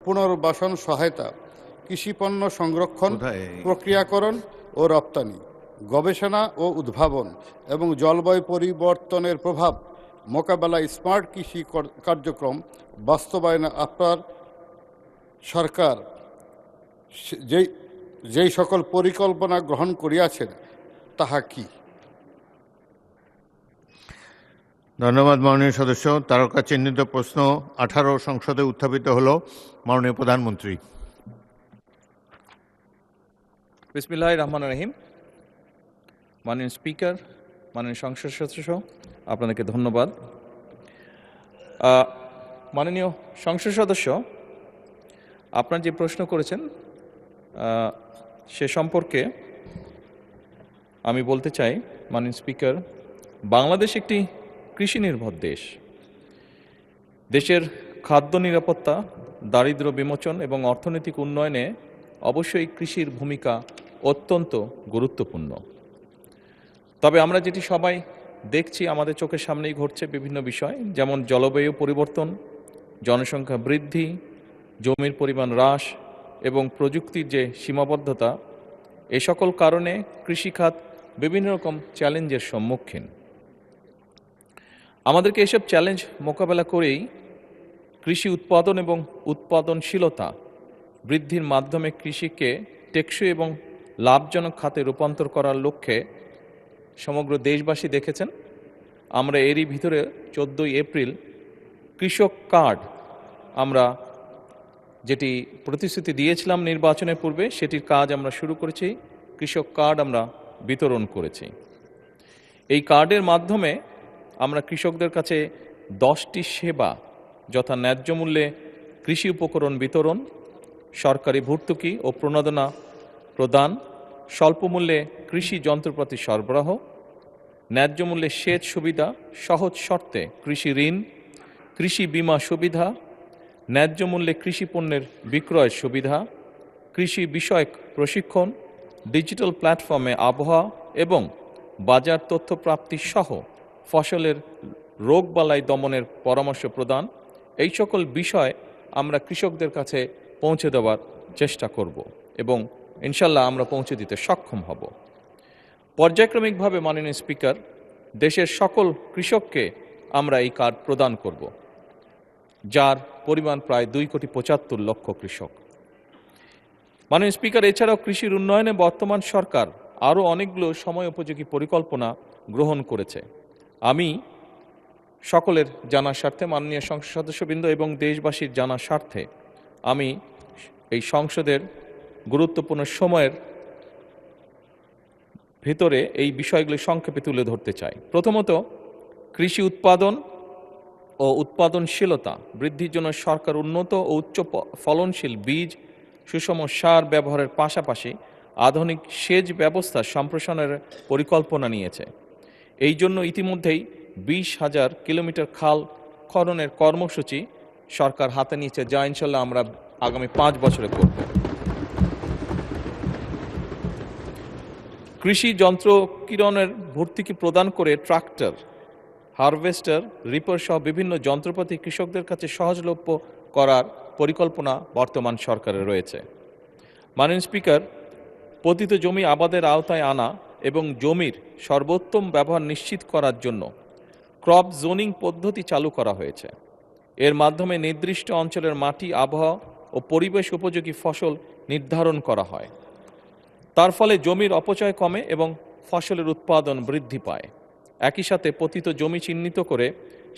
পুনর্বাসন সহায়তা, কৃষিপণ্য সংরক্ষণ, প্রক্রিয়াকরণ ও রপ্তানি, গবেষণা ও উদ্ভাবন এবং জলবায়ু পরিবর্তনের প্রভাব মোকাবেলায় স্মার্ট কৃষি কার্যক্রম বাস্তবায়নে আপনার সরকার যেই সকল পরিকল্পনা গ্রহণ করিয়াছেন তাহা কি? ধন্যবাদ মাননীয় সদস্য। তারকা চিহ্নিত প্রশ্ন 18 সংসদে উত্থাপিত হলো। মাননীয় প্রধানমন্ত্রী। বিসমিল্লাহির রহমানির রহিম। মাননীয় স্পিকার, মাননীয় সংসদ সদস্য, আপনাদেরকে ধন্যবাদ। মাননীয় সংসদ সদস্য, আপনার যে প্রশ্ন করেছেন সে সম্পর্কে আমি বলতে চাই, মাননীয় স্পিকার, বাংলাদেশ একটি কৃষি নির্ভর দেশ। দেশের খাদ্য নিরাপত্তা, দারিদ্র্য বিমোচন এবং অর্থনৈতিক উন্নয়নে অবশ্যই কৃষির ভূমিকা অত্যন্ত গুরুত্বপূর্ণ। তবে আমরা যেটি সবাই দেখছি, আমাদের চোখের সামনেই ঘটছে বিভিন্ন বিষয়, যেমন জলবায়ু পরিবর্তন, জনসংখ্যা বৃদ্ধি, জমির পরিমাণ হ্রাস এবং প্রযুক্তির যে সীমাবদ্ধতা, এ সকল কারণে কৃষিখাত বিভিন্ন রকম চ্যালেঞ্জের সম্মুখীন। আমাদেরকে এসব চ্যালেঞ্জ মোকাবেলা করেই কৃষি উৎপাদন এবং উৎপাদনশীলতা বৃদ্ধির মাধ্যমে কৃষিকে টেকসই এবং লাভজনক খাতে রূপান্তর করার লক্ষ্যে সমগ্র দেশবাসী দেখেছেন আমরা এরই ভিতরে 14 এপ্রিল কৃষক কার্ড আমরা যেটি প্রতিশ্রুতি দিয়েছিলাম নির্বাচনের পূর্বে, সেটির কাজ আমরা শুরু করেছি। কৃষক কার্ড আমরা বিতরণ করেছি। এই কার্ডের মাধ্যমে আমরা কৃষকদের কাছে 10টি সেবা, যথা ন্যায্য মূল্যে কৃষি উপকরণ বিতরণ, সরকারি ভর্তুকি ও প্রণোদনা প্রদান, স্বল্প মূল্যে কৃষি যন্ত্রপাতি সরবরাহ, ন্যায্য মূল্যে সেচ সুবিধা, সহজ শর্তে কৃষি ঋণ, কৃষি বীমা সুবিধা, ন্যায্য মূল্যে কৃষি পণ্যের বিক্রয়ের সুবিধা, কৃষি বিষয়ক প্রশিক্ষণ, ডিজিটাল প্ল্যাটফর্মে আবহাওয়া এবং বাজার তথ্য প্রাপ্তি সহ ফসলের রোগবালাই দমনের পরামর্শ প্রদান, এই সকল বিষয় আমরা কৃষকদের কাছে পৌঁছে দেওয়ার চেষ্টা করব এবং ইনশাল্লাহ আমরা পৌঁছে দিতে সক্ষম হব। পর্যায়ক্রমিকভাবে মাননীয় স্পিকার, দেশের সকল কৃষককে আমরা এই কার্ড প্রদান করব, যার পরিমাণ প্রায় 2,75,00,000 কৃষক। মাননীয় স্পিকার, এছাড়াও কৃষির উন্নয়নে বর্তমান সরকার আরও অনেকগুলো সময় উপযোগী পরিকল্পনা গ্রহণ করেছে। আমি সকলের জানার স্বার্থে, মাননীয় সংসদ সদস্যবৃন্দ এবং দেশবাসীর জানার স্বার্থে আমি এই সংসদের গুরুত্বপূর্ণ সময়ের ভিতরে এই বিষয়গুলি সংক্ষেপে তুলে ধরতে চাই। প্রথমত, কৃষি উৎপাদন ও উৎপাদনশীলতা বৃদ্ধির জন্য সরকার উন্নত ও উচ্চ ফলনশীল বীজ, সুষম সার ব্যবহারের পাশাপাশি আধুনিক সেচ ব্যবস্থা সম্প্রসারণের পরিকল্পনা নিয়েছে। এই জন্য ইতিমধ্যেই 20,000 কিলোমিটার খাল খননের কর্মসূচি সরকার হাতে নিয়েছে, যা ইনশাল্লাহ আমরা আগামী 5 বছরে করব। কৃষি যন্ত্র কিরণের ভর্তুকি প্রদান করে ট্রাক্টর, হারভেস্টার, রিপার সহ বিভিন্ন যন্ত্রপাতি কৃষকদের কাছে সহজলভ্য করার পরিকল্পনা বর্তমান সরকারের রয়েছে। মাননীয় স্পিকার, পতিত জমি আবাদের আওতায় আনা এবং জমির সর্বোত্তম ব্যবহার নিশ্চিত করার জন্য ক্রপ জোনিং পদ্ধতি চালু করা হয়েছে। এর মাধ্যমে নির্দিষ্ট অঞ্চলের মাটি, আবহাওয়া ও পরিবেশ উপযোগী ফসল নির্ধারণ করা হয়। তার ফলে জমির অপচয় কমে এবং ফসলের উৎপাদন বৃদ্ধি পায়। একই সাথে পতিত জমি চিহ্নিত করে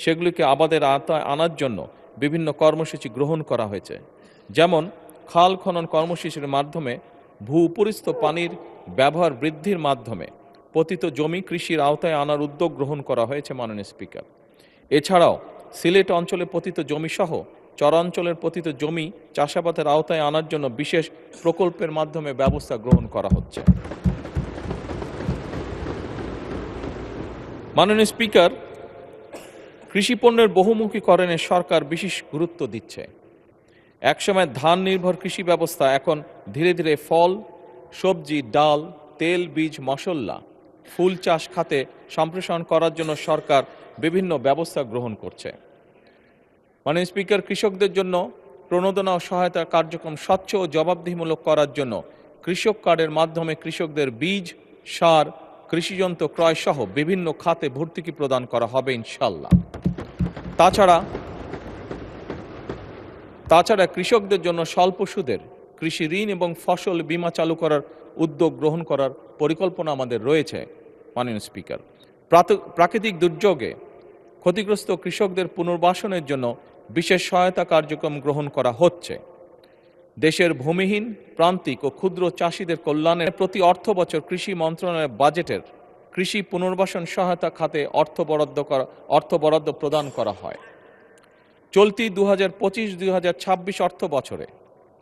সেগুলিকে আবাদের আওতায় আনার জন্য বিভিন্ন কর্মসূচি গ্রহণ করা হয়েছে, যেমন খাল খনন কর্মসূচির মাধ্যমে ভূ-উপরিস্থ পানির ব্যবহার বৃদ্ধির মাধ্যমে পতিত জমি কৃষির আওতায় আনার উদ্যোগ গ্রহণ করা হয়েছে। মাননীয় স্পিকার, এছাড়াও সিলেট অঞ্চলে পতিত জমি সহ চরাঞ্চলের পতিত জমি চাষাবাদের আওতায় আনার জন্য বিশেষ প্রকল্পের মাধ্যমে ব্যবস্থা গ্রহণ করা হচ্ছে। মাননীয় স্পিকার, কৃষিপণ্যের বহুমুখীকরণে সরকার বিশেষ গুরুত্ব দিচ্ছে। একসময় ধান নির্ভর কৃষি ব্যবস্থা এখন ধীরে ধীরে ফল, সবজি, ডাল, তেল, বীজ, মশলা, ফুল চাষ খাতে সম্প্রসারণ করার জন্য সরকার বিভিন্ন ব্যবস্থা গ্রহণ করছে। মাননীয় স্পিকার, কৃষকদের জন্য প্রণোদনা ও সহায়তা কার্যক্রম স্বচ্ছ ও জবাবদিহিমূলক করার জন্য কৃষক কার্ডের মাধ্যমে কৃষকদের বীজ, সার, কৃষিযন্ত্র ক্রয় সহ বিভিন্ন খাতে ভর্তুকি প্রদান করা হবে ইনশাল্লাহ। তাছাড়া কৃষকদের জন্য স্বল্প সুদের কৃষি ঋণ এবং ফসল বীমা চালু করার উদ্যোগ গ্রহণ করার পরিকল্পনা আমাদের রয়েছে। মাননীয় স্পিকার, প্রাকৃতিক দুর্যোগে ক্ষতিগ্রস্ত কৃষকদের পুনর্বাসনের জন্য বিশেষ সহায়তা কার্যক্রম গ্রহণ করা হচ্ছে। দেশের ভূমিহীন, প্রান্তিক ও ক্ষুদ্র চাষিদের কল্যাণের প্রতি অর্থ বছর কৃষি মন্ত্রণালয়ের বাজেটের কৃষি পুনর্বাসন সহায়তা খাতে অর্থ বরাদ্দ প্রদান করা হয়। চলতি 2025-2026 অর্থ বছরে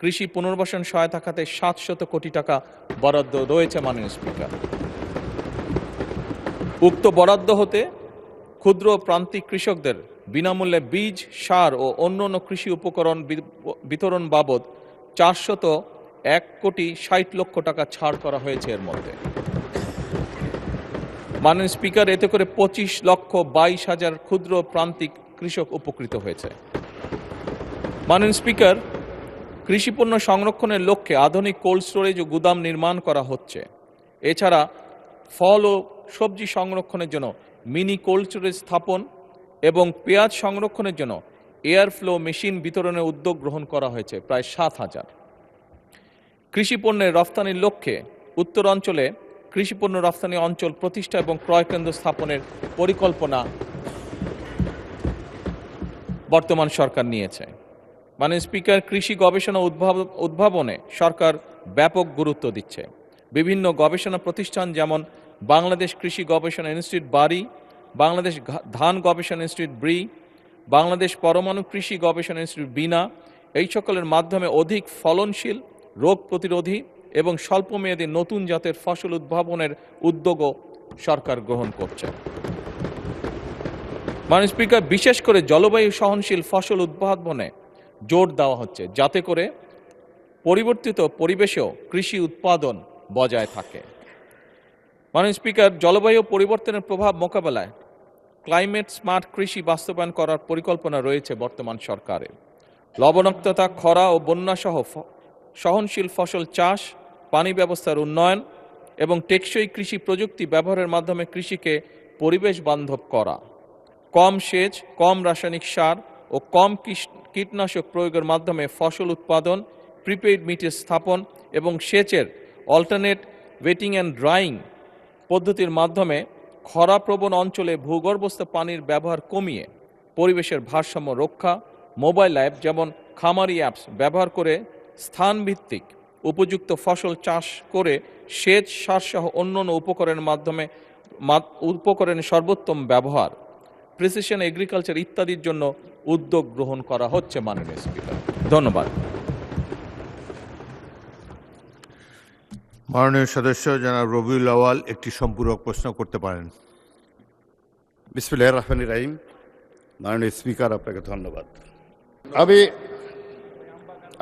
কৃষি পুনর্বাসন সহায়তা খাতে 700 কোটি টাকা বরাদ্দ রয়েছে। মাননীয় স্পিকার, উক্ত বরাদ্দ হতে ক্ষুদ্র প্রান্তিক কৃষকদের বিনামূল্যে বীজ, সার ও অন্যান্য কৃষি উপকরণ বিতরণ বাবদ 401 কোটি 60 লক্ষ টাকা ছাড় করা হয়েছে। এর মধ্যে মাননীয় স্পিকার, এতে করে 25,22,000 ক্ষুদ্র প্রান্তিক কৃষক উপকৃত হয়েছে। মাননীয় স্পিকার, কৃষিপণ্য সংরক্ষণের লক্ষ্যে আধুনিক কোল্ড স্টোরেজ ও গুদাম নির্মাণ করা হচ্ছে। এছাড়া ফল ও সবজি সংরক্ষণের জন্য মিনি কোল্ড স্টোরেজ স্থাপন এবং পেঁয়াজ সংরক্ষণের জন্য এয়ার ফ্লো মেশিন বিতরণের উদ্যোগ গ্রহণ করা হয়েছে প্রায় 7,000। কৃষিপণ্যের রফতানির লক্ষ্যে উত্তরাঞ্চলে কৃষিপণ্য রফতানি অঞ্চল প্রতিষ্ঠা এবং ক্রয় কেন্দ্র স্থাপনের পরিকল্পনা বর্তমান সরকার নিয়েছে। মাননীয় স্পিকার, কৃষি গবেষণা উদ্ভাবনে সরকার ব্যাপক গুরুত্ব দিচ্ছে। বিভিন্ন গবেষণা প্রতিষ্ঠান যেমন বাংলাদেশ কৃষি গবেষণা ইনস্টিটিউট বারি, বাংলাদেশ ধান গবেষণা ইনস্টিটিউট ব্রি, বাংলাদেশ পরমাণু কৃষি গবেষণা ইনস্টিটিউট বিনা, এই সকলের মাধ্যমে অধিক ফলনশীল, রোগ প্রতিরোধী এবং স্বল্পমেয়াদী নতুন জাতের ফসল উদ্ভাবনের উদ্যোগও সরকার গ্রহণ করছে। মাননীয় স্পিকার, বিশেষ করে জলবায়ু সহনশীল ফসল উদ্ভাবনে জোর দেওয়া হচ্ছে, যাতে করে পরিবর্তিত পরিবেশেও কৃষি উৎপাদন বজায় থাকে। মাননীয় স্পিকার, জলবায়ু পরিবর্তনের প্রভাব মোকাবেলায় ক্লাইমেট স্মার্ট কৃষি বাস্তবায়ন করার পরিকল্পনা রয়েছে বর্তমান সরকারের। লবণাক্ততা, খরা ও বন্যা সহ সহনশীল ফসল চাষ, পানি ব্যবস্থার উন্নয়ন এবং টেকসই কৃষি প্রযুক্তি ব্যবহারের মাধ্যমে কৃষিকে পরিবেশ বান্ধব করা, কম সেচ, কম রাসায়নিক সার ও কম কীটনাশক প্রয়োগের মাধ্যমে ফসল উৎপাদন, প্রিপেইড মিটার স্থাপন এবং সেচের অল্টারনেট ওয়েটিং অ্যান্ড ড্রাইং পদ্ধতির মাধ্যমে খরাপ্রবণ অঞ্চলে ভূগর্ভস্থ পানির ব্যবহার কমিয়ে পরিবেশের ভারসাম্য রক্ষা, মোবাইল অ্যাপ যেমন খামারি অ্যাপস ব্যবহার করে স্থানভিত্তিক উপযুক্ত ফসল চাষ করে সেচ, সারসহ অন্যান্য উপকরণের সর্বোত্তম ব্যবহার, প্রিসিশন এগ্রিকালচার ইত্যাদির জন্য উদ্যোগ গ্রহণ করা হচ্ছে। মাননীয় স্পিকার, ধন্যবাদ। মাননীয় সদস্য জনাব রবিউল আউয়াল একটি সম্পূরক প্রশ্ন করতে পারেন। বিসমিল্লাহির রহমানির রহিম। মাননীয় স্পিকার, আপনাকে ধন্যবাদ। আমি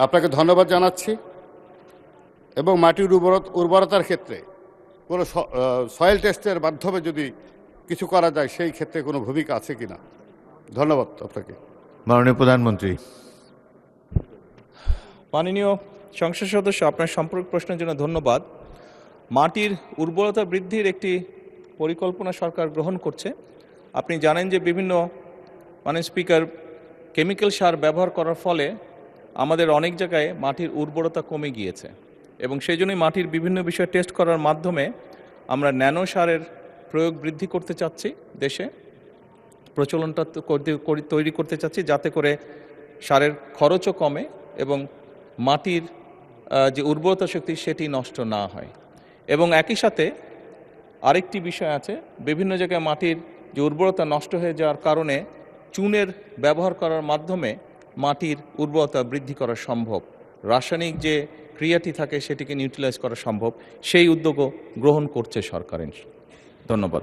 আপনাকে ধন্যবাদ জানাচ্ছি এবং মাটির উর্বরতার ক্ষেত্রে কোনো সয়েল টেস্টের মাধ্যমে যদি কিছু করা যায় সেই ক্ষেত্রে কোনো ভূমিকা আছে কিনা, ধন্যবাদ আপনাকে। মাননীয় প্রধানমন্ত্রী। মাননীয় সংসদ সদস্য, আপনার সম্পর্ক প্রশ্নের জন্য ধন্যবাদ। মাটির উর্বরতা বৃদ্ধির একটি পরিকল্পনা সরকার গ্রহণ করছে। আপনি জানেন যে বিভিন্ন মাননীয় স্পিকার, কেমিক্যাল সার ব্যবহার করার ফলে আমাদের অনেক জায়গায় মাটির উর্বরতা কমে গিয়েছে এবং সেই জন্যই মাটির বিভিন্ন বিষয় টেস্ট করার মাধ্যমে আমরা ন্যানো সারের প্রয়োগ বৃদ্ধি করতে চাচ্ছি, দেশে প্রচলনটা তৈরি করতে চাচ্ছি, যাতে করে সারের খরচও কমে এবং মাটির যে উর্বরতা শক্তি সেটি নষ্ট না হয়। এবং একই সাথে আরেকটি বিষয় আছে, বিভিন্ন জায়গায় মাটির যে উর্বরতা নষ্ট হয়ে যাওয়ার কারণে চুনের ব্যবহার করার মাধ্যমে মাটির উর্বরতা বৃদ্ধি করা সম্ভব, রাসায়নিক যে ক্রিয়াটি থাকে সেটিকে নিউট্রালাইজ করা সম্ভব, সেই উদ্যোগও গ্রহণ করছে সরকার। ধন্যবাদ।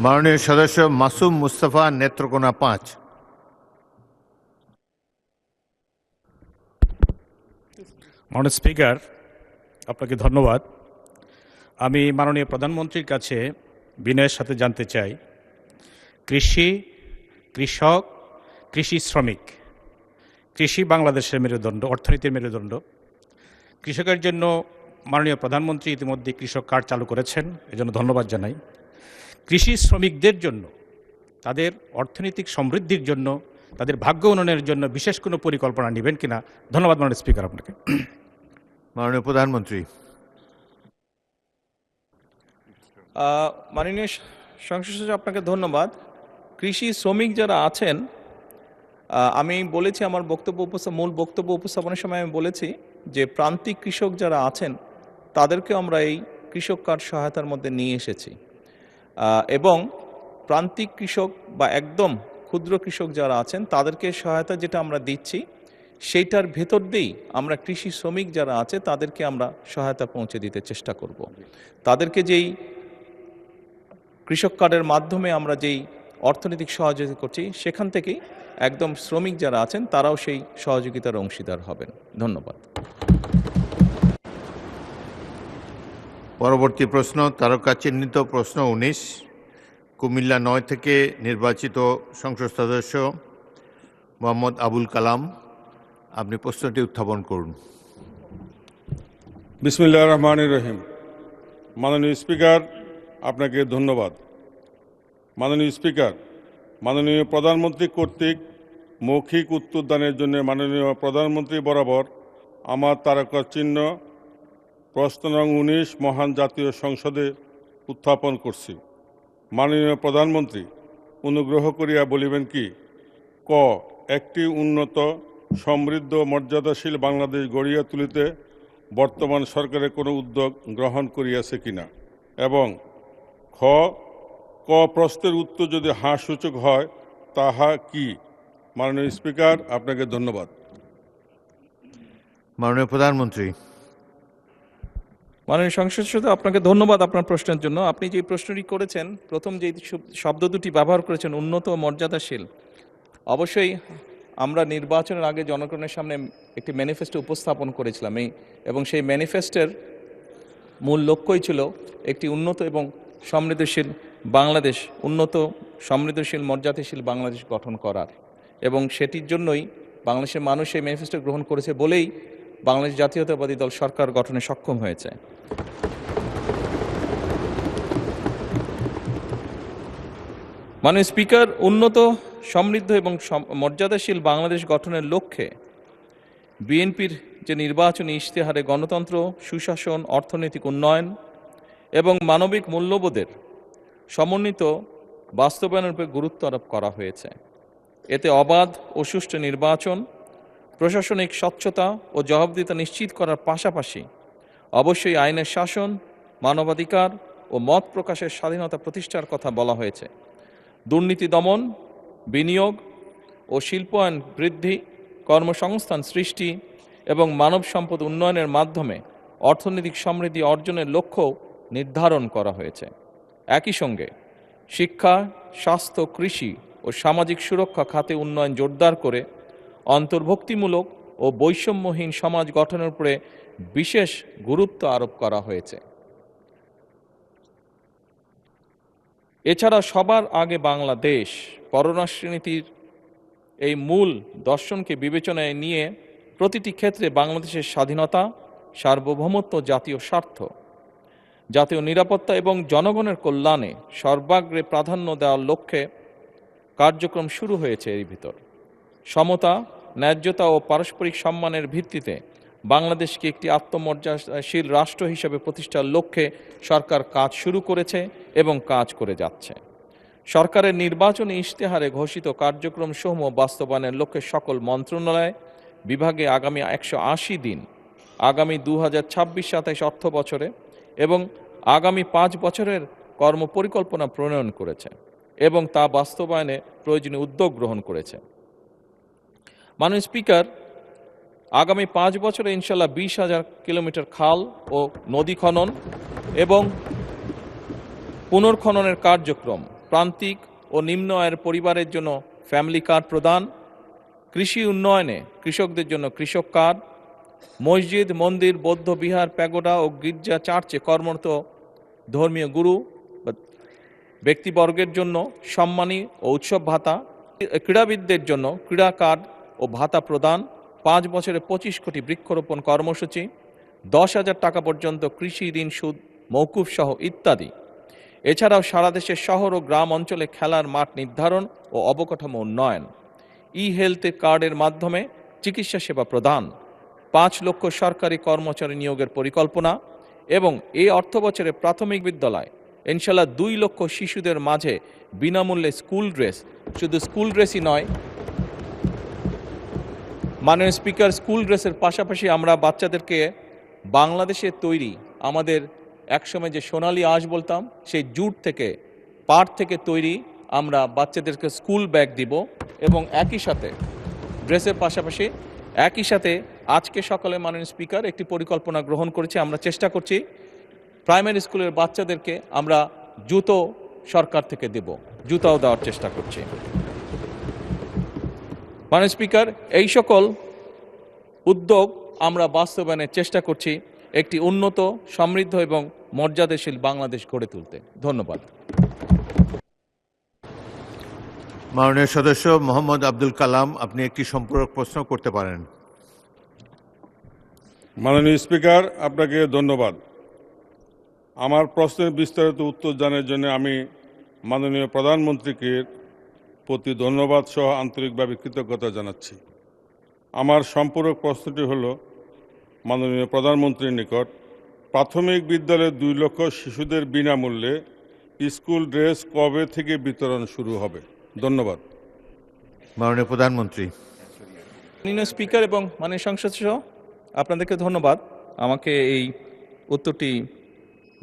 মাননীয় সদস্য মাসুম মুস্তাফা, নেত্রকোনা 5। মাননীয় স্পিকার, আপনাকে ধন্যবাদ। আমি মাননীয় প্রধানমন্ত্রীর কাছে বিনয়ের সাথে জানতে চাই, কৃষি, কৃষক, কৃষি শ্রমিক। কৃষি বাংলাদেশের মেরুদণ্ড, অর্থনীতির মেরুদণ্ড। কৃষকের জন্য মাননীয় প্রধানমন্ত্রী ইতিমধ্যে কৃষক কার্ড চালু করেছেন, এজন্য ধন্যবাদ জানাই। কৃষি শ্রমিকদের জন্য, তাদের অর্থনৈতিক সমৃদ্ধির জন্য, তাদের ভাগ্য উন্নয়নের জন্য বিশেষ কোনো পরিকল্পনা নেবেন কিনা? ধন্যবাদ মাননীয় স্পিকার আপনাকে। মাননীয় প্রধানমন্ত্রী। মাননীয় সংসদ সদস্য, আপনাকে ধন্যবাদ। কৃষি শ্রমিক যারা আছেন, আমি বলেছি আমার মূল বক্তব্য উপস্থাপনের সময় আমি বলেছি যে প্রান্তিক কৃষক যারা আছেন তাদেরকে আমরা এই কৃষক কার্ড সহায়তার মধ্যে নিয়ে এসেছি, এবং প্রান্তিক কৃষক বা একদম ক্ষুদ্র কৃষক যারা আছেন তাদেরকে সহায়তা যেটা আমরা দিচ্ছি সেইটার ভেতর দিয়েই আমরা কৃষি শ্রমিক যারা আছে তাদেরকে আমরা সহায়তা পৌঁছে দিতে চেষ্টা করব। তাদেরকে যেই কৃষক কার্ডের মাধ্যমে আমরা যেই অর্থনৈতিক সহযোগিতা করছি সেখান থেকেই একদম শ্রমিক যারা আছেন তারাও সেই সহযোগিতার অংশীদার হবেন। ধন্যবাদ। পরবর্তী প্রশ্ন, তারকা চিহ্নিত প্রশ্ন 19, কুমিল্লা 9 থেকে নির্বাচিত সংসদ সদস্য মোহাম্মদ আবুল কালাম। আপনি প্রশ্নটি উত্থাপন করুন। বিসমিল্লাহির রহমানির রহিম। মাননীয় স্পিকার, আপনাকে ধন্যবাদ। মাননীয় স্পিকার, মাননীয় প্রধানমন্ত্রী কর্তৃক মৌখিক উত্তরদানের জন্য মাননীয় প্রধানমন্ত্রী বরাবর আমার তারকা চিহ্ন প্রশ্ন নং 19 মহান জাতীয় সংসদে উত্থাপন করছি। মাননীয় প্রধানমন্ত্রী অনুগ্রহ করিয়া বলিবেন কি, ক, একটি উন্নত সমৃদ্ধ মর্যাদাশীল বাংলাদেশ গড়িয়া তুলিতে বর্তমান সরকারের কোনো উদ্যোগ গ্রহণ করিয়াছে কিনা, এবং খ, ক প্রশ্নের উত্তর যদি হ্যাঁ সূচক হয় তাহা কি? মাননীয় স্পিকার, আপনাকে ধন্যবাদ। মাননীয় প্রধানমন্ত্রী। মাননীয় সংসদ সদস্য, আপনাকে ধন্যবাদ আপনার প্রশ্নের জন্য। আপনি যে প্রশ্নটি করেছেন, প্রথম যে শব্দ দুটি ব্যবহার করেছেন উন্নত ও মর্যাদাশীল, অবশ্যই আমরা নির্বাচনের আগে জনগণের সামনে একটি ম্যানিফেস্টো উপস্থাপন করেছিলাম, এবং সেই ম্যানিফেস্টোর মূল লক্ষ্যই ছিল একটি উন্নত এবং সমৃদ্ধশীল বাংলাদেশ, উন্নত সমৃদ্ধশীল মর্যাদাশীল বাংলাদেশ গঠন করার, এবং সেটির জন্যই বাংলাদেশের মানুষ এই ম্যানিফেস্টো গ্রহণ করেছে বলেই বাংলাদেশ জাতীয়তাবাদী দল সরকার গঠনে সক্ষম হয়েছে। মাননীয় স্পিকার, উন্নত সমৃদ্ধ এবং মর্যাদাশীল বাংলাদেশ গঠনের লক্ষ্যে বিএনপির যে নির্বাচনী ইশতেহারে গণতন্ত্র, সুশাসন, অর্থনৈতিক উন্নয়ন এবং মানবিক মূল্যবোধের সমন্বিত বাস্তবায়নের উপর গুরুত্ব আরোপ করা হয়েছে। এতে অবাধ ও সুষ্ঠু নির্বাচন, প্রশাসনিক স্বচ্ছতা ও জবাবদিহিতা নিশ্চিত করার পাশাপাশি অবশ্যই আইনের শাসন, মানবাধিকার ও মত প্রকাশের স্বাধীনতা প্রতিষ্ঠার কথা বলা হয়েছে। দুর্নীতি দমন, বিনিয়োগ ও শিল্পায়ন বৃদ্ধি, কর্মসংস্থান সৃষ্টি এবং মানব সম্পদ উন্নয়নের মাধ্যমে অর্থনৈতিক সমৃদ্ধি অর্জনের লক্ষ্য নির্ধারণ করা হয়েছে। একই সঙ্গে শিক্ষা, স্বাস্থ্য, কৃষি ও সামাজিক সুরক্ষা খাতে উন্নয়ন জোরদার করে অন্তর্ভুক্তিমূলক ও বৈষম্যহীন সমাজ গঠনের উপরে বিশেষ গুরুত্ব আরোপ করা হয়েছে। এছাড়া সবার আগে বাংলাদেশ পররাষ্ট্রনীতির এই মূল দর্শনকে বিবেচনায় নিয়ে প্রতিটি ক্ষেত্রে বাংলাদেশের স্বাধীনতা, সার্বভৌমত্ব, জাতীয় স্বার্থ, জাতীয় নিরাপত্তা এবং জনগণের কল্যাণে সর্বাগ্রে প্রাধান্য দেওয়ার লক্ষ্যে কার্যক্রম শুরু হয়েছে। এর ভিতর সমতা, ন্যায্যতা ও পারস্পরিক সম্মানের ভিত্তিতে বাংলাদেশকে একটি আত্মমর্যাদাশীল রাষ্ট্র হিসেবে প্রতিষ্ঠার লক্ষ্যে সরকার কাজ শুরু করেছে এবং কাজ করে যাচ্ছে। সরকারের নির্বাচনী ইশতেহারে ঘোষিত কার্যক্রম সমূহ বাস্তবায়নের লক্ষ্যে সকল মন্ত্রণালয় বিভাগে আগামী 180 দিন, আগামী 2026-27 অর্থ বছরে এবং আগামী 5 বছরের কর্মপরিকল্পনা প্রণয়ন করেছে এবং তা বাস্তবায়নে প্রয়োজনীয় উদ্যোগ গ্রহণ করেছে। মাননীয় স্পিকার, আগামী 5 বছরে ইনশাল্লাহ 20,000 কিলোমিটার খাল ও নদী খনন এবং পুনর্খননের কার্যক্রম, প্রান্তিক ও নিম্ন আয়ের পরিবারের জন্য ফ্যামিলি কার্ড প্রদান, কৃষি উন্নয়নে কৃষকদের জন্য কৃষক কার্ড, মসজিদ, মন্দির, বৌদ্ধ বিহার, প্যাগোডা ও গির্জা চার্চে কর্মরত ধর্মীয় গুরু ব্যক্তিবর্গের জন্য সম্মানী ও উৎসব ভাতা, ক্রীড়াবিদদের জন্য ক্রীড়া কার্ড ও ভাতা প্রদান, 5 বছরে 25 কোটি বৃক্ষরোপণ কর্মসূচি, 10,000 টাকা পর্যন্ত কৃষি ঋণ সুদ মওকুফ সহ ইত্যাদি। এছাড়াও সারা দেশের শহর ও গ্রাম অঞ্চলে খেলার মাঠ নির্ধারণ ও অবকাঠামো উন্নয়ন, হেলথ কার্ডের মাধ্যমে চিকিৎসা সেবা প্রদান, 5 লক্ষ সরকারি কর্মচারী নিয়োগের পরিকল্পনা এবং এই অর্থবছরে প্রাথমিক বিদ্যালয় ইনশাল্লাহ 2 লক্ষ শিশুদের মাঝে বিনামূল্যে স্কুল ড্রেস, শুধু স্কুল ড্রেসই নয় মাননীয় স্পিকার, স্কুল ড্রেসের পাশাপাশি আমরা বাচ্চাদেরকে বাংলাদেশে তৈরি আমাদের একসময় যে সোনালী আঁশ বলতাম সেই জুট থেকে, পাট থেকে তৈরি আমরা বাচ্চাদেরকে স্কুল ব্যাগ দিব এবং একই সাথে ড্রেসের পাশাপাশি একই সাথে আজকে সকালে মাননীয় স্পিকার একটি পরিকল্পনা গ্রহণ করেছে। আমরা চেষ্টা করছি প্রাইমারি স্কুলের বাচ্চাদেরকে আমরা জুতো সরকার থেকে দেব, জুতাও দেওয়ার চেষ্টা করছি। মাননীয় স্পিকার, এই সকল উদ্যোগ আমরা বাস্তবায়নের চেষ্টা করছি একটি উন্নত, সমৃদ্ধ এবং মর্যাদাশীল বাংলাদেশ গড়ে তুলতে। ধন্যবাদ। মাননীয় সদস্য মোহাম্মদ আব্দুল কালাম, আপনি একটি সম্পূরক প্রশ্ন করতে পারেন। মাননীয় স্পিকার, আপনাকে ধন্যবাদ। আমার প্রশ্নের বিস্তারিত উত্তর জানার জন্য আমি মাননীয় প্রধানমন্ত্রীকে প্রতি ধন্যবাদ সহ আন্তরিকভাবে কৃতজ্ঞতা জানাচ্ছি। আমার সম্পূরক প্রশ্নটি হল, মাননীয় প্রধানমন্ত্রীর নিকট প্রাথমিক বিদ্যালয়ের 2 লক্ষ শিশুদের বিনামূল্যে স্কুল ড্রেস কবে থেকে বিতরণ শুরু হবে? ধন্যবাদ। মাননীয় প্রধানমন্ত্রী। মাননীয় স্পিকার এবং মাননীয় সংসদ সহ আপনাদেরকে ধন্যবাদ আমাকে এই উত্তরটি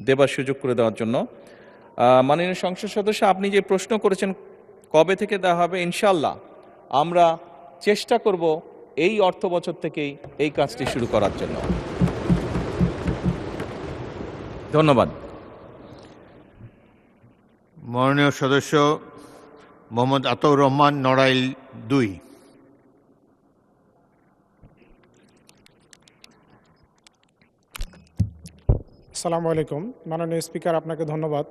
দেবার সুযোগ করে দেওয়ার জন্য। মাননীয় সংসদ সদস্য, আপনি যে প্রশ্ন করেছেন কবে থেকে দেওয়া হবে, ইনশাল্লাহ আমরা চেষ্টা করব এই অর্থ বছর থেকেই এই কাজটি শুরু করার জন্য। ধন্যবাদ। মাননীয় সদস্য মোহাম্মদ আতাউর রহমান, নড়াইল 2। আসসালামু আলাইকুম। মাননীয় স্পিকার, আপনাকে ধন্যবাদ।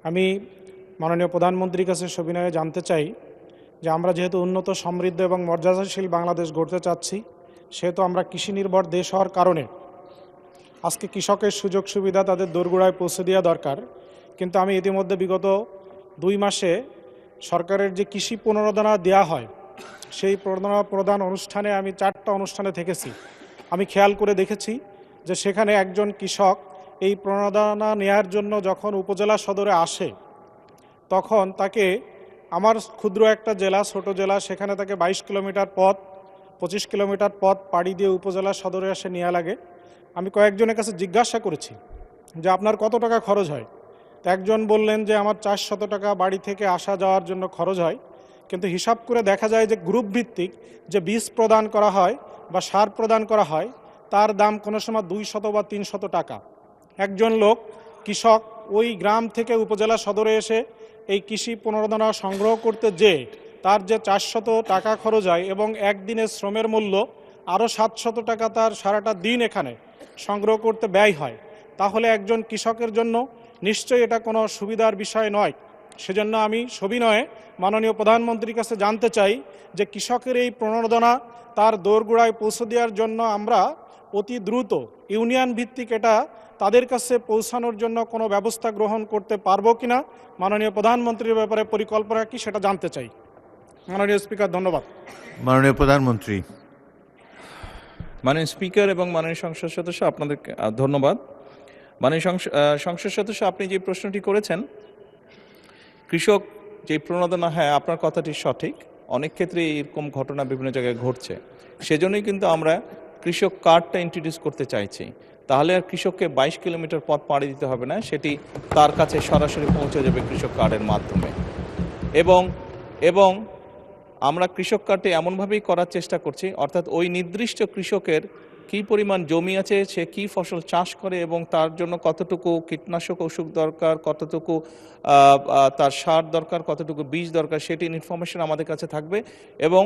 আমি মাননীয় প্রধানমন্ত্রীর কাছে সবিনয়ে জানতে চাই যে আমরা যেহেতু উন্নত, সমৃদ্ধ এবং মর্যাদাশীল বাংলাদেশ গড়তে চাচ্ছি, সেহেতু আমরা কৃষি নির্ভর দেশ হওয়ার কারণে আজকে কৃষকের সুযোগ সুবিধা তাদের দোরগোড়ায় পৌঁছে দেওয়া দরকার। কিন্তু আমি ইতিমধ্যে বিগত 2 মাসে সরকারের যে কৃষি প্রণোদনা দেওয়া হয় সেই প্রদান অনুষ্ঠানে আমি 4টা অনুষ্ঠানে থেকেছি। আমি খেয়াল করে দেখেছি যে সেখানে একজন কৃষক এই প্রণোদনা নেয়ার জন্য যখন উপজেলা সদরে আসে তখন তাকে, আমার ক্ষুদ্র একটা জেলা, ছোট জেলা, সেখানে তাকে 22 কিলোমিটার পথ, 25 কিলোমিটার পথ পাড়ি দিয়ে উপজেলা সদরে আসে নেওয়া লাগে। আমি কয়েকজনের কাছে জিজ্ঞাসা করেছি যে আপনার কত টাকা খরচ হয়। তো একজন বললেন যে আমার 400 টাকা বাড়ি থেকে আসা যাওয়ার জন্য খরচ হয়। কিন্তু হিসাব করে দেখা যায় যে গ্রুপ ভিত্তিক যে বীজ প্রদান করা হয় বা সার প্রদান করা হয় তার দাম কোনো সময় 200 বা 300 টাকা। একজন লোক কৃষক ওই গ্রাম থেকে উপজেলা সদরে এসে এই কৃষি প্রণোদনা সংগ্রহ করতে যেয়ে তার যে 400 টাকা খরচ হয় এবং একদিনের শ্রমের মূল্য আরও 700 টাকা তার সারাটা দিন এখানে সংগ্রহ করতে ব্যয় হয়, তাহলে একজন কৃষকের জন্য নিশ্চয়ই এটা কোনো সুবিধার বিষয় নয়। সেজন্য আমি সবিনয়ে মাননীয় প্রধানমন্ত্রীর কাছে জানতে চাই যে কৃষকের এই প্রণোদনা তার দোরগোড়ায় পৌঁছে দেওয়ার জন্য আমরা অতি দ্রুত ইউনিয়ন ভিত্তিক এটা তাদের কাছে পৌঁছানোর জন্য কোনো ব্যবস্থা গ্রহণ করতে পারবো কিনা, মাননীয় প্রধানমন্ত্রীর ব্যাপারে পরিকল্পনা কি সেটা জানতে চাই। মাননীয় স্পিকার, ধন্যবাদ। মাননীয় প্রধানমন্ত্রী। মাননীয় স্পিকার এবং মাননীয় সংসদ সদস্য, আপনাদেরকে ধন্যবাদ। মাননীয় সংসদ সদস্য, আপনি যে প্রশ্নটি করেছেন কৃষক যে প্রণোদনা, হ্যাঁ আপনার কথাটি সঠিক। অনেক ক্ষেত্রে এরকম ঘটনা বিভিন্ন জায়গায় ঘটছে। সেজন্যই কিন্তু আমরা কৃষক কার্ডটা ইন্ট্রোডিউস করতে চাইছি। তাহলে আর কৃষককে 22 কিলোমিটার পথ পাড়ি দিতে হবে না, সেটি তার কাছে সরাসরি পৌঁছে যাবে কৃষক কার্ডের মাধ্যমে। এবং আমরা কৃষক কার্ডটি এমনভাবেই করার চেষ্টা করছি, অর্থাৎ ওই নির্দিষ্ট কৃষকের কী পরিমাণ জমি আছে, সে কী ফসল চাষ করে এবং তার জন্য কতটুকু কীটনাশক ওষুধ দরকার, কতটুকু তার সার দরকার, কতটুকু বীজ দরকার, সেটি ইনফরমেশন আমাদের কাছে থাকবে। এবং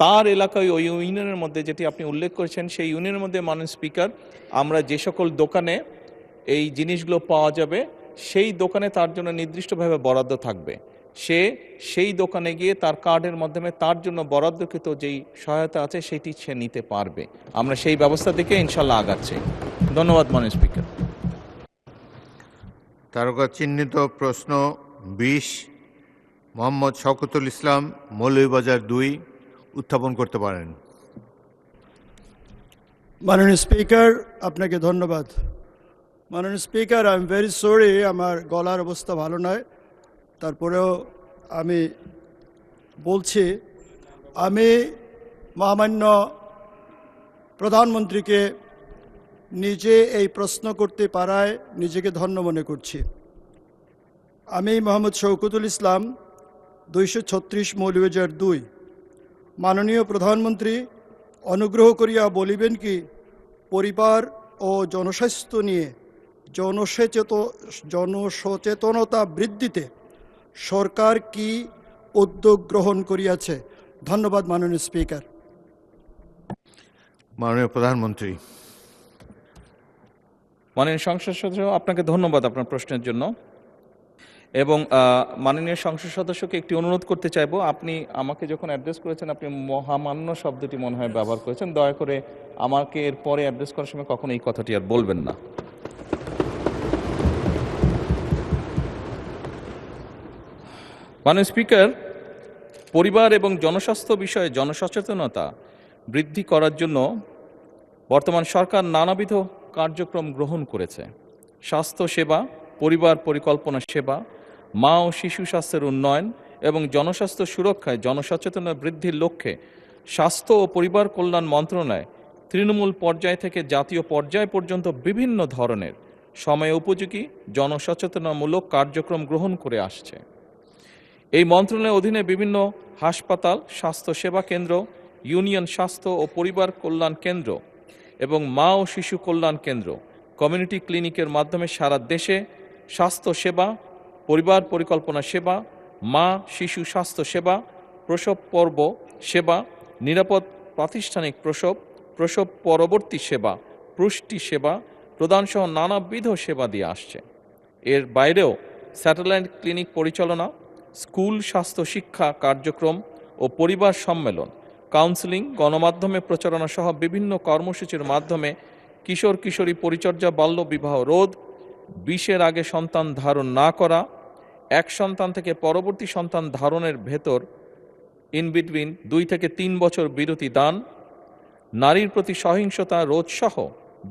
তার এলাকায় ওই ইউনিয়নের মধ্যে যেটি আপনি উল্লেখ করেছেন সেই ইউনিয়নের মধ্যে মাননীয় স্পিকার আমরা যে সকল দোকানে এই জিনিসগুলো পাওয়া যাবে সেই দোকানে তার জন্য নির্দিষ্টভাবে বরাদ্দ থাকবে। সে সেই দোকানে গিয়ে তার কার্ডের মাধ্যমে তার জন্য বরাদ্দকৃত যেই সহায়তা আছে সেটি সে নিতে পারবে। আমরা সেই ব্যবস্থা থেকে ইনশাল্লাহ আগাচ্ছি। ধন্যবাদ মাননীয় স্পিকার। তারকা চিহ্নিত প্রশ্ন 20 মোহাম্মদ শওকতুল ইসলাম, মৌলভীবাজার 2 উত্থাপন করতে পারেন। মাননীয় স্পিকার, আপনাকে ধন্যবাদ। মাননীয় speaker, I am very sorry, আমার গলার অবস্থা ভালো নয়, তারপরেও আমি বলছি, আমি মহামান্য প্রধানমন্ত্রীকে নিজে এই প্রশ্ন করতে পারায় নিজেকে ধন্য মনে করছি। আমি মোহাম্মদ শওকতুল ইসলাম, 236 মৌলভীবাজার 2। মাননীয় প্রধানমন্ত্রী, অনুগ্রহ করিয়া বলিবেন কি পরিবার ও জনস্বাস্থ্য নিয়ে জনসচেতনতা বৃদ্ধিতে সরকার কি উদ্যোগ গ্রহণ করিয়াছে? ধন্যবাদ মাননীয় স্পিকার। মাননীয় প্রধানমন্ত্রী। মাননীয় সংসদ সদস্য, আপনাকে ধন্যবাদ আপনার প্রশ্নের জন্য। এবং মাননীয় সংসদ সদস্যকে একটি অনুরোধ করতে চাইবো, আপনি আমাকে যখন অ্যাড্রেস করেছেন আপনি মহামান্য শব্দটি মনে হয় ব্যবহার করেছেন। দয়া করে আমাকে এরপরে অ্যাড্রেস করার সময় কখনো এই কথাটি আর বলবেন না। মাননীয় স্পিকার, পরিবার এবং জনস্বাস্থ্য বিষয়ে জনসচেতনতা বৃদ্ধি করার জন্য বর্তমান সরকার নানাবিধ কার্যক্রম গ্রহণ করেছে। স্বাস্থ্য সেবা, পরিবার পরিকল্পনা সেবা, মা ও শিশু স্বাস্থ্যের উন্নয়ন এবং জনস্বাস্থ্য সুরক্ষায় জনসচেতনতা বৃদ্ধির লক্ষ্যে স্বাস্থ্য ও পরিবার কল্যাণ মন্ত্রণালয় তৃণমূল পর্যায় থেকে জাতীয় পর্যায় পর্যন্ত বিভিন্ন ধরনের সময় উপযোগী জনসচেতনামূলক কার্যক্রম গ্রহণ করে আসছে। এই মন্ত্রণালয়ের অধীনে বিভিন্ন হাসপাতাল, স্বাস্থ্য সেবা কেন্দ্র, ইউনিয়ন স্বাস্থ্য ও পরিবার কল্যাণ কেন্দ্র এবং মা ও শিশু কল্যাণ কেন্দ্র, কমিউনিটি ক্লিনিকের মাধ্যমে সারা দেশে স্বাস্থ্য সেবা, পরিবার পরিকল্পনা সেবা, মা শিশু স্বাস্থ্য সেবা, প্রসব পর্ব সেবা, নিরাপদ প্রাতিষ্ঠানিক প্রসব, প্রসব পরবর্তী সেবা, পুষ্টি সেবা প্রদানসহ নানাবিধ সেবা দিয়ে আসছে। এর বাইরেও স্যাটেলাইট ক্লিনিক পরিচালনা, স্কুল স্বাস্থ্য শিক্ষা কার্যক্রম ও পরিবার সম্মেলন, কাউন্সেলিং, গণমাধ্যমে প্রচারণা সহ বিভিন্ন কর্মসূচির মাধ্যমে কিশোর কিশোরী পরিচর্যা, বাল্য বিবাহ রোধ, 20-এর আগে সন্তান ধারণ না করা, এক সন্তান থেকে পরবর্তী সন্তান ধারণের ভেতর ইন বিটুইন 2 থেকে 3 বছর বিরতি দান, নারীর প্রতি সহিংসতা রোধ সহ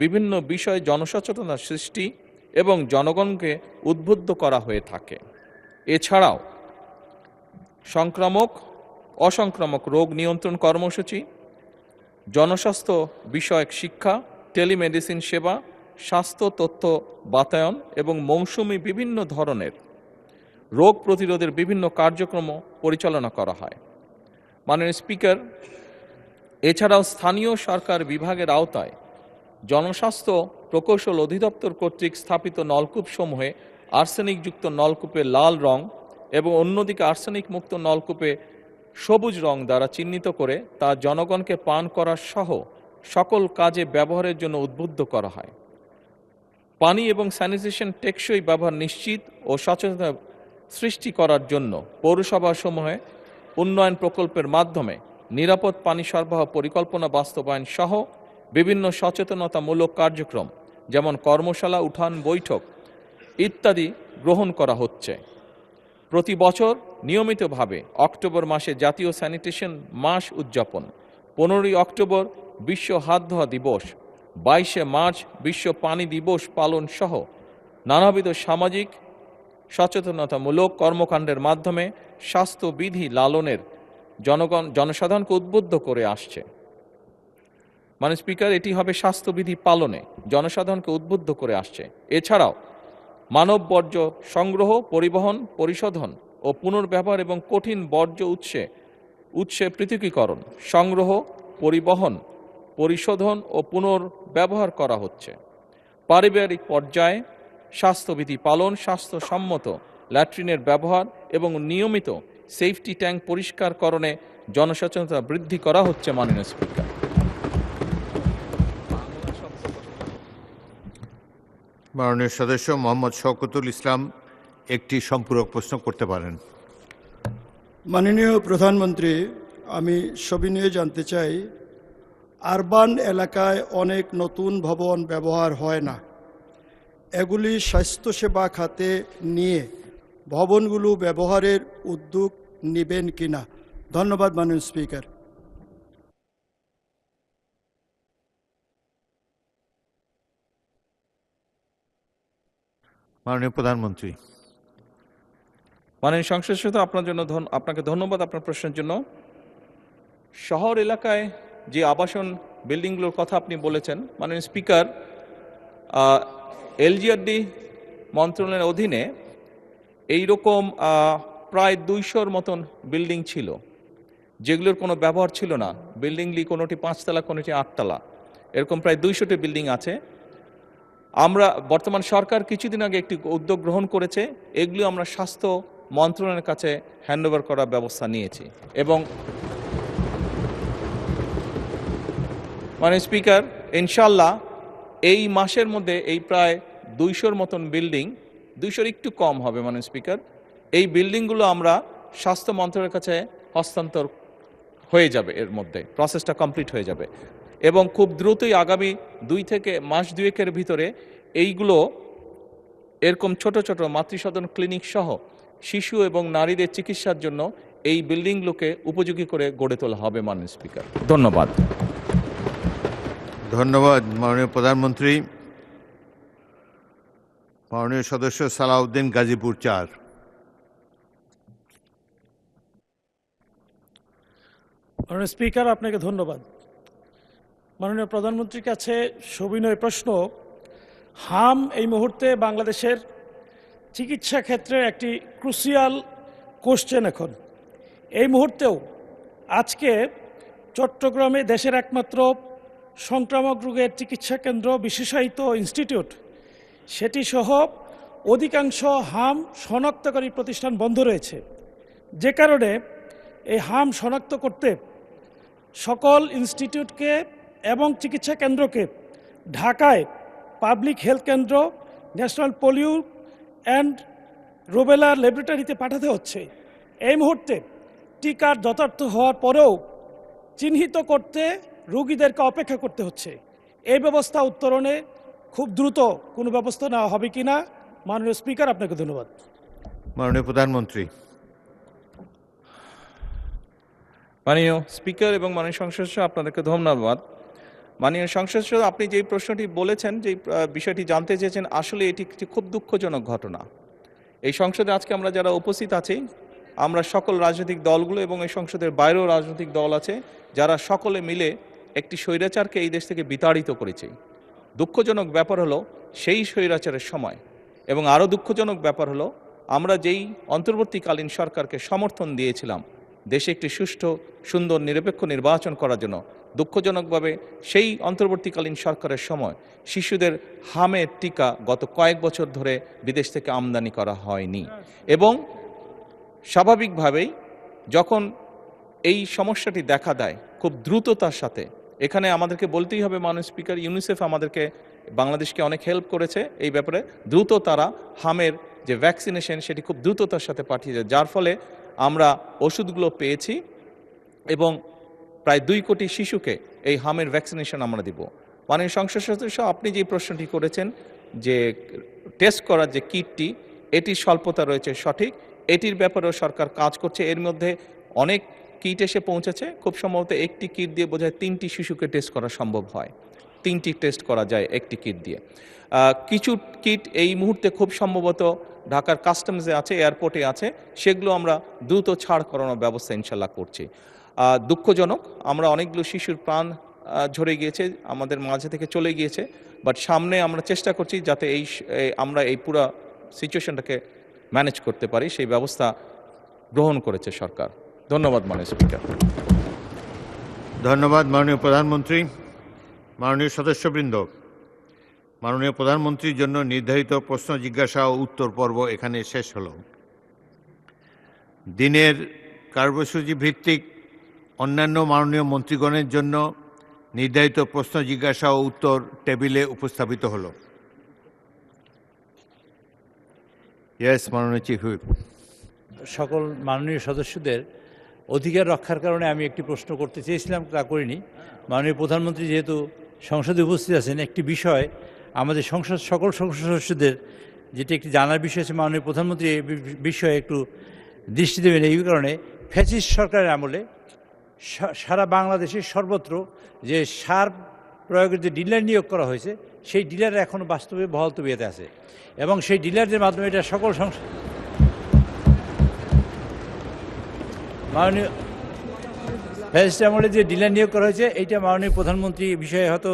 বিভিন্ন বিষয়ে জনসচেতনতা সৃষ্টি এবং জনগণকে উদ্বুদ্ধ করা হয়ে থাকে। এছাড়াও সংক্রামক অসংক্রামক রোগ নিয়ন্ত্রণ কর্মসূচি, জনস্বাস্থ্য বিষয়ক শিক্ষা, টেলিমেডিসিন সেবা, স্বাস্থ্য তথ্য বাতায়ন এবং মৌসুমি বিভিন্ন ধরনের রোগ প্রতিরোধের বিভিন্ন কার্যক্রম পরিচালনা করা হয়। মাননীয় স্পিকার, এছাড়াও স্থানীয় সরকার বিভাগের আওতায় জনস্বাস্থ্য প্রকৌশল অধিদপ্তর কর্তৃক স্থাপিত নলকূপসমূহে আর্সেনিকযুক্ত নলকূপে লাল রং এবং অন্যদিকে আর্সেনিক মুক্ত নলকূপে সবুজ রং দ্বারা চিহ্নিত করে তা জনগণকে পান করার সহ সকল কাজে ব্যবহারের জন্য উদ্বুদ্ধ করা হয়। পানি এবং স্যানিটেশন টেকসই ব্যবহার নিশ্চিত ও সচেতনতা সৃষ্টি করার জন্য পৌরসভাসমূহে উন্নয়ন প্রকল্পের মাধ্যমে নিরাপদ পানি সরবরাহ পরিকল্পনা বাস্তবায়ন সহ বিভিন্ন সচেতনতামূলক কার্যক্রম যেমন কর্মশালা, উঠান বৈঠক ইত্যাদি গ্রহণ করা হচ্ছে। প্রতি বছর নিয়মিতভাবে অক্টোবর মাসে জাতীয় স্যানিটেশন মাস উদযাপন, 15ই অক্টোবর বিশ্ব হাত ধোয়া দিবস, 22শে মার্চ বিশ্ব পানি দিবস পালন সহ নানাবিধ সামাজিক সচেতনতামূলক কর্মকাণ্ডের মাধ্যমে স্বাস্থ্যবিধি লালনের জনসাধারণকে উদ্বুদ্ধ করে আসছে। মাননীয় স্পিকার, এটি হবে স্বাস্থ্যবিধি পালনে জনসাধারণকে উদ্বুদ্ধ করে আসছে। এছাড়াও মানব বর্জ্য সংগ্রহ, পরিবহন, পরিশোধন ও পুনর্ব্যবহার এবং কঠিন বর্জ্য উৎসে পৃথকীকরণ, সংগ্রহ, পরিবহন, পরিশোধন ও পুনর্ব্যবহার করা হচ্ছে। পারিবারিক পর্যায়ে স্বাস্থ্যবিধি পালন, স্বাস্থ্যসম্মত ল্যাট্রিনের ব্যবহার এবং নিয়মিত সেফটি ট্যাঙ্ক পরিষ্কারকরণে জনসচেতনতা বৃদ্ধি করা হচ্ছে। মাননীয় স্পিকার, মাননীয় সদস্য মোহাম্মদ শওকতুল ইসলাম একটি সম্পূরক প্রশ্ন করতে পারেন। মাননীয় প্রধানমন্ত্রী, আমি সবিনয়ে জানতে চাই, আরবান এলাকায় অনেক নতুন ভবন ব্যবহার হয় না, এগুলি স্বাস্থ্যসেবা খাতে নিয়ে ভবনগুলো ব্যবহারের উদ্যোগ নেবেন কিনা? ধন্যবাদ মাননীয় স্পিকার। মাননীয় প্রধানমন্ত্রী। মাননীয় সংসদ সদস্য, আপনাকে ধন্যবাদ আপনার প্রশ্নের জন্য। শহর এলাকায় যে আবাসন বিল্ডিংগুলোর কথা আপনি বলেছেন, মাননীয় স্পিকার, এলজিআরডি মন্ত্রণালয়ের অধীনে এইরকম প্রায় 200-র মতন বিল্ডিং ছিল, যেগুলোর কোনো ব্যবহার ছিল না। বিল্ডিংগুলি কোনোটি 5 তলা, কোনোটি 8 তলা, এরকম প্রায় 200টি বিল্ডিং আছে। আমরা বর্তমান সরকার কিছুদিন আগে একটি উদ্যোগ গ্রহণ করেছে, এগুলো আমরা স্বাস্থ্য মন্ত্রণালয়ের কাছে হ্যান্ডওভার করার ব্যবস্থা নিয়েছি। এবং মাননীয় স্পিকার, ইনশাল্লাহ এই মাসের মধ্যে এই প্রায় 200-র মতন বিল্ডিং, 200-র একটু কম হবে মাননীয় স্পিকার, এই বিল্ডিংগুলো আমরা স্বাস্থ্য মন্ত্রণালয়ের কাছে হস্তান্তর হয়ে যাবে, এর মধ্যে প্রসেসটা কমপ্লিট হয়ে যাবে। এবং খুব দ্রুতই আগামী 2 থেকে মাস 2-এর ভিতরে এইগুলো এরকম ছোট ছোট মাতৃসদন ক্লিনিক সহ শিশু এবং নারীদের চিকিৎসার জন্য এই বিল্ডিংগুলোকে উপযোগী করে গড়ে তোলা হবে মাননীয় স্পিকার। ধন্যবাদ। ধন্যবাদ মাননীয় প্রধানমন্ত্রী। মাননীয় সদস্য সালাউদ্দিন, গাজীপুর 4। মাননীয় স্পিকার, আপনাকে ধন্যবাদ। মাননীয় প্রধানমন্ত্রীর কাছে সবিনয় প্রশ্ন, হাম এই মুহূর্তে বাংলাদেশের চিকিৎসা ক্ষেত্রে একটি ক্রুশিয়াল কোশ্চেন। এখন এই মুহূর্তেও আজকে চট্টগ্রামে দেশের একমাত্র সংক্রামক রোগের চিকিৎসা কেন্দ্র, বিশেষায়িত ইনস্টিটিউট, সেটি সহ অধিকাংশ হাম শনাক্তকারী প্রতিষ্ঠান বন্ধ রয়েছে, যে কারণে এই হাম শনাক্ত করতে সকল ইনস্টিটিউটকে এবং চিকিৎসা কেন্দ্রকে ঢাকায় পাবলিক হেলথ কেন্দ্র, ন্যাশনাল পোলিও অ্যান্ড রুবেলা ল্যাবরেটরিতে পাঠাতে হচ্ছে। এই মুহূর্তে টিকার যথার্থ হওয়ার পরেও চিহ্নিত করতে রোগীদেরকে অপেক্ষা করতে হচ্ছে। এই ব্যবস্থা উত্তরণে খুব দ্রুত কোনো ব্যবস্থা নেওয়া হবে কিনা? মাননীয় স্পিকার, আপনাকে ধন্যবাদ। মাননীয় প্রধানমন্ত্রী। মাননীয় স্পিকার এবং মাননীয় সংসদ সদস্য, আপনাদেরকে ধন্যবাদ। মাননীয় সংসদ সদস্য, আপনি যেই প্রশ্নটি বলেছেন, যেই বিষয়টি জানতে চেয়েছেন, আসলে এটি একটি খুব দুঃখজনক ঘটনা। এই সংসদে আজকে আমরা যারা উপস্থিত আছি, আমরা সকল রাজনৈতিক দলগুলো এবং এই সংসদের বাইরেও রাজনৈতিক দল আছে, যারা সকলে মিলে একটি স্বৈরাচারকে এই দেশ থেকে বিতাড়িত করেছে। দুঃখজনক ব্যাপার হলো সেই স্বৈরাচারের সময়, এবং আরও দুঃখজনক ব্যাপার হলো আমরা যেই অন্তর্বর্তীকালীন সরকারকে সমর্থন দিয়েছিলাম দেশে একটি সুষ্ঠু, সুন্দর, নিরপেক্ষ নির্বাচন করার জন্য, দুঃখজনকভাবে সেই অন্তর্বর্তীকালীন সরকারের সময় শিশুদের হামের টিকা গত কয়েক বছর ধরে বিদেশ থেকে আমদানি করা হয়নি। এবং স্বাভাবিকভাবেই যখন এই সমস্যাটি দেখা দেয় খুব দ্রুততার সাথে, এখানে আমাদেরকে বলতেই হবে মাননীয় স্পিকার, ইউনিসেফ আমাদেরকে, বাংলাদেশকে অনেক হেল্প করেছে এই ব্যাপারে। দ্রুত তারা হামের যে ভ্যাকসিনেশন সেটি খুব দ্রুততার সাথে পাঠিয়েছে, যার ফলে আমরা ওষুধগুলো পেয়েছি এবং প্রায় 2 কোটি শিশুকে এই হামের ভ্যাকসিনেশন আমরা দিব। মাননীয় সংসদ সদস্য, আপনি যে প্রশ্নটি করেছেন যে টেস্ট করার যে কিটটি, এটির স্বল্পতা রয়েছে, সঠিক, এটির ব্যাপারেও সরকার কাজ করছে। এর মধ্যে অনেক কিট এসে পৌঁছেছে, খুব সম্ভবত একটি কিট দিয়ে বোধহয় 3টি শিশুকে টেস্ট করা সম্ভব হয়, 3টি টেস্ট করা যায় একটি কিট দিয়ে। কিছু কিট এই মুহূর্তে খুব সম্ভবত ঢাকার কাস্টমসে আছে, এয়ারপোর্টে আছে, সেগুলো আমরা দ্রুত ছাড় করানোর ব্যবস্থা ইনশাল্লাহ করছি। দুঃখজনক, আমরা অনেকগুলো শিশুর প্রাণ ঝরে গিয়েছে, আমাদের মাঝে থেকে চলে গিয়েছে, বাট সামনে আমরা চেষ্টা করছি যাতে আমরা এই পুরো সিচুয়েশনটাকে ম্যানেজ করতে পারি, সেই ব্যবস্থা গ্রহণ করেছে সরকার। ধন্যবাদ মাননীয় স্পিকার। ধন্যবাদ মাননীয় প্রধানমন্ত্রী। মাননীয় সদস্যবৃন্দ, মাননীয় প্রধানমন্ত্রীর জন্য নির্ধারিত প্রশ্ন জিজ্ঞাসা ও উত্তর পর্ব এখানে শেষ হলো। দিনের কার্যসূচি ভিত্তিক অন্যান্য মাননীয় মন্ত্রীগণের জন্য নির্ধারিত প্রশ্ন জিজ্ঞাসা ও উত্তর টেবিলে উপস্থাপিত হলো। ইয়েস, মাননীয় চিফ হুইপ। সকল মাননীয় সদস্যদের অধিকার রক্ষার কারণে আমি একটি প্রশ্ন করতে চেয়েছিলাম, তা করিনি। মাননীয় প্রধানমন্ত্রী যেহেতু সংসদে উপস্থিত আছেন, একটি বিষয় আমাদের সকল সংসদ সদস্যদের যেটি একটি জানার বিষয় আছে, মাননীয় প্রধানমন্ত্রী এই বিষয়ে একটু দৃষ্টি দেবেন। এই কারণে ফ্যাসিস্ট সরকারের আমলে সারা বাংলাদেশের সর্বত্র যে সার প্রয়োগের যে ডিলার নিয়োগ করা হয়েছে, সেই ডিলার এখনও বাস্তবে বহাল তবিয়তে আছে এবং সেই ডিলারদের মাধ্যমে এটা সকল মাননীয় ফ্যাসিস্ট আমলে যে ডিলার নিয়োগ করা হয়েছে, এইটা মাননীয় প্রধানমন্ত্রী বিষয়ে হয়তো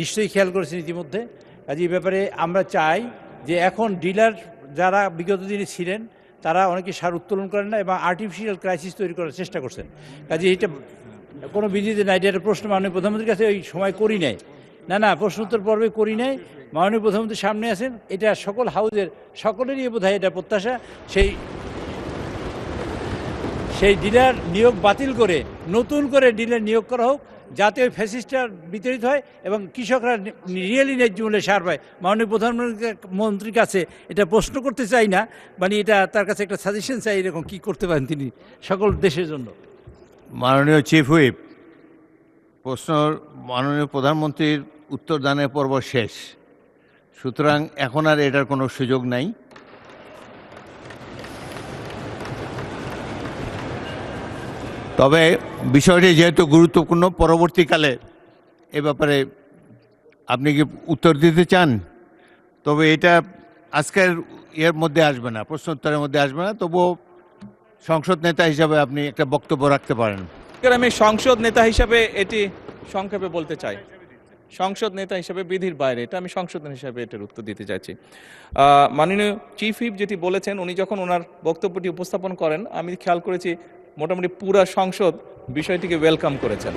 নিশ্চয়ই খেয়াল করেছেন ইতিমধ্যে। কাজে এই ব্যাপারে আমরা চাই যে এখন ডিলার যারা বিগত দিনে ছিলেন তারা অনেকে সার উত্তোলন করেন না এবং আর্টিফিশিয়াল ক্রাইসিস তৈরি করার চেষ্টা করছেন। কাজে এটা কোনো বিধিতে নাই। এটা প্রশ্ন মাননীয় প্রধানমন্ত্রীর কাছে ওই সময় করি নাই, না প্রশ্ন উত্তর পর্বে করি নাই। মাননীয় প্রধানমন্ত্রী সামনে আছেন, এটা সকল হাউজের সকলেরই বোধহয় এটা প্রত্যাশা সেই ডিলার নিয়োগ বাতিল করে নতুন করে ডিলার নিয়োগ করা হোক, যাতে ওই ফ্যাসিস্টটা বিতরিত হয় এবং কৃষকরা রিয়েলি ন্যায্য মূল্যে সার পায়। মাননীয় প্রধানমন্ত্রীর কাছে এটা প্রশ্ন করতে চাই না, মানে এটা তার কাছে একটা সাজেশন চাই, এরকম কী করতে পারেন তিনি সকল দেশের জন্য। মাননীয় চিফ হুইপ, প্রশ্ন মাননীয় প্রধানমন্ত্রীর উত্তরদানের পর্ব শেষ, সুতরাং এখন আর এটার কোনো সুযোগ নাই। তবে বিষয়টি যেহেতু গুরুত্বপূর্ণ, পরবর্তীকালে এ ব্যাপারে আপনি কি উত্তর দিতে চান? তবে এটা আজকের এর মধ্যে আসবে না, প্রশ্নোত্তরের মধ্যে আসবে না। তবুও সংসদ নেতা হিসাবে আপনি একটা বক্তব্য রাখতে পারেন। আমি সংসদ নেতা হিসাবে এটি সংক্ষেপে বলতে চাই। সংসদ নেতা হিসাবে বিধির বাইরে, এটা আমি সংসদ নেতা হিসাবে এটার উত্তর দিতে চাইছি। মাননীয় চিফ হুইপ যেটি বলেছেন, উনি যখন ওনার বক্তব্যটি উপস্থাপন করেন, আমি খেয়াল করেছি মোটামুটি পুরা সংসদ বিষয়টিকে ওয়েলকাম করেছেন।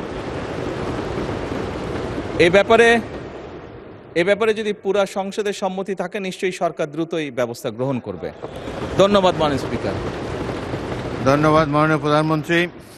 এ ব্যাপারে যদি পুরা সংসদের সম্মতি থাকে, নিশ্চয়ই সরকার দ্রুতই ব্যবস্থা গ্রহণ করবে। ধন্যবাদ মাননীয় স্পিকার। ধন্যবাদ মাননীয় প্রধানমন্ত্রী।